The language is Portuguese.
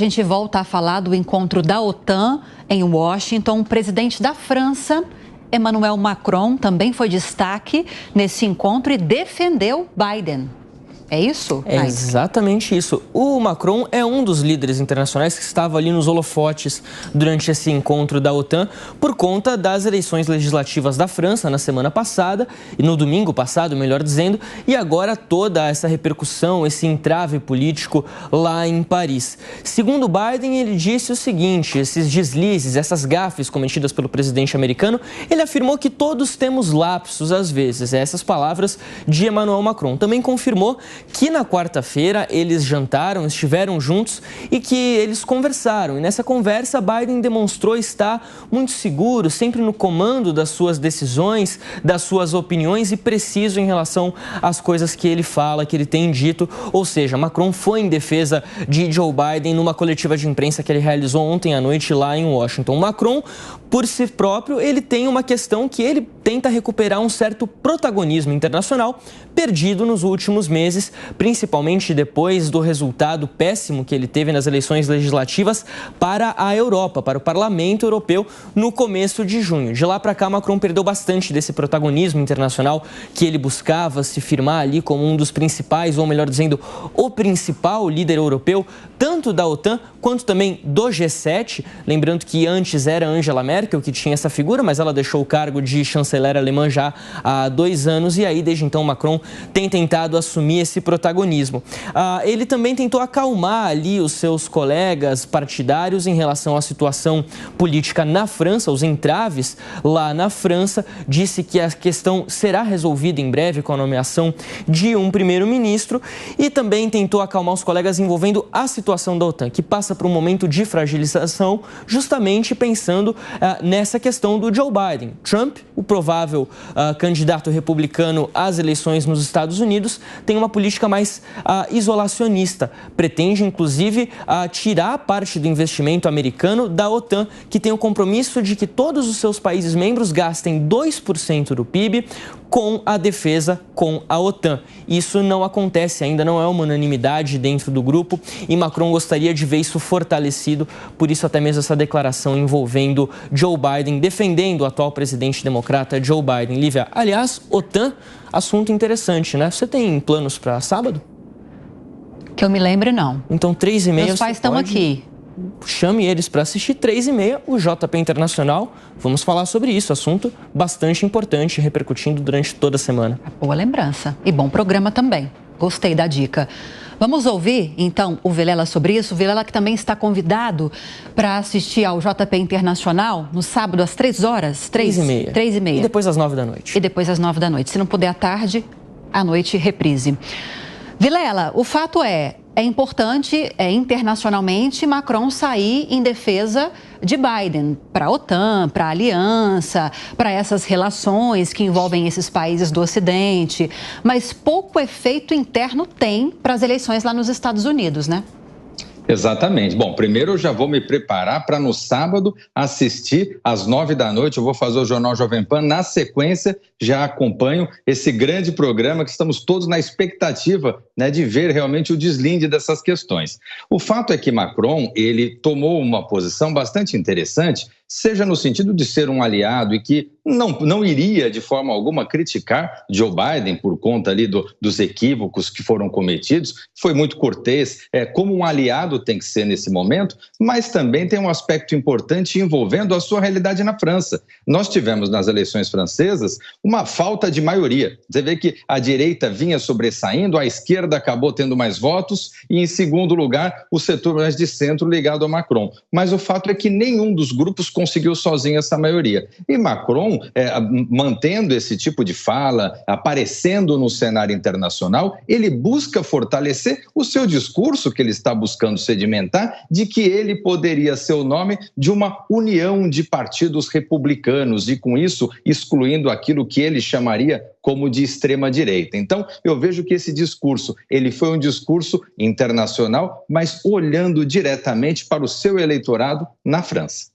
A gente volta a falar do encontro da OTAN em Washington. O presidente da França, Emmanuel Macron, também foi destaque nesse encontro e defendeu Biden. É isso? É exatamente isso. O Macron é um dos líderes internacionais que estava ali nos holofotes durante esse encontro da OTAN por conta das eleições legislativas da França na semana passada, e no domingo passado, melhor dizendo, e agora toda essa repercussão, esse entrave político lá em Paris. Segundo Biden, ele disse o seguinte: esses deslizes, essas gafes cometidas pelo presidente americano, ele afirmou que todos temos lapsos às vezes. Essas palavras de Emmanuel Macron. Também confirmou que na quarta-feira eles jantaram, estiveram juntos e que eles conversaram. E nessa conversa, Biden demonstrou estar muito seguro, sempre no comando das suas decisões, das suas opiniões e preciso em relação às coisas que ele fala, que ele tem dito. Ou seja, Macron foi em defesa de Joe Biden numa coletiva de imprensa que ele realizou ontem à noite lá em Washington. Macron, por si próprio, ele tem uma questão que ele tenta recuperar um certo protagonismo internacional perdido nos últimos meses, principalmente depois do resultado péssimo que ele teve nas eleições legislativas para a Europa, para o Parlamento Europeu, no começo de junho. De lá para cá, Macron perdeu bastante desse protagonismo internacional que ele buscava se firmar ali como um dos principais, ou melhor dizendo, o principal líder europeu, tanto da OTAN quanto também do G7. Lembrando que antes era Angela Merkel que tinha essa figura, mas ela deixou o cargo de chanceler alemã já há 2 anos e aí, desde então, Macron tem tentado assumir esse protagonismo. Ele também tentou acalmar ali os seus colegas partidários em relação à situação política na França, os entraves lá na França. Disse que a questão será resolvida em breve com a nomeação de um primeiro-ministro e também tentou acalmar os colegas envolvendo a situação da OTAN, que passa por um momento de fragilização, justamente pensando nessa questão do Joe Biden. Trump, o provável candidato republicano às eleições nos Estados Unidos, tem uma política mais isolacionista. Pretende, inclusive, tirar parte do investimento americano da OTAN, que tem o compromisso de que todos os seus países membros gastem 2% do PIB com a defesa com a OTAN. Isso não acontece, ainda não é uma unanimidade dentro do grupo e Macron gostaria de ver isso fortalecido, por isso até mesmo essa declaração envolvendo Joe Biden, defendendo o atual presidente democrata Joe Biden. Lívia, aliás, OTAN, assunto interessante, né? Você tem planos para sábado? Que eu me lembre, não. Então, 3h30... Meus pais estão aqui. Chame eles para assistir 3h30, o JP Internacional. Vamos falar sobre isso, assunto bastante importante, repercutindo durante toda a semana. Boa lembrança e bom programa também. Gostei da dica. Vamos ouvir, então, o Vilela sobre isso. O Vilela que também está convidado para assistir ao JP Internacional no sábado às 3h. 3h30. 3h30. E depois às 9 da noite. E depois às 9 da noite. Se não puder à tarde, à noite, reprise. Vilela, o fato é importante internacionalmente Macron sair em defesa de Biden para a OTAN, para a aliança, para essas relações que envolvem esses países do Ocidente, mas pouco efeito interno tem para as eleições lá nos Estados Unidos, né? Exatamente. Bom, primeiro eu já vou me preparar para no sábado assistir às 9 da noite. Eu vou fazer o Jornal Jovem Pan. Na sequência, já acompanho esse grande programa que estamos todos na expectativa, né, de ver realmente o deslinde dessas questões. O fato é que Macron, ele tomou uma posição bastante interessante, seja no sentido de ser um aliado e que não iria de forma alguma criticar Joe Biden por conta ali dos equívocos que foram cometidos. Foi muito cortês, como um aliado tem que ser nesse momento, mas também tem um aspecto importante envolvendo a sua realidade na França. Nós tivemos nas eleições francesas uma falta de maioria. Você vê que a direita vinha sobressaindo, a esquerda acabou tendo mais votos e, em segundo lugar, o setor mais de centro ligado a Macron. Mas o fato é que nenhum dos grupos conseguiu sozinho essa maioria. E Macron, mantendo esse tipo de fala, aparecendo no cenário internacional, ele busca fortalecer o seu discurso que ele está buscando sedimentar, de que ele poderia ser o nome de uma união de partidos republicanos e, com isso, excluindo aquilo que ele chamaria como de extrema-direita. Então, eu vejo que esse discurso, ele foi um discurso internacional, mas olhando diretamente para o seu eleitorado na França.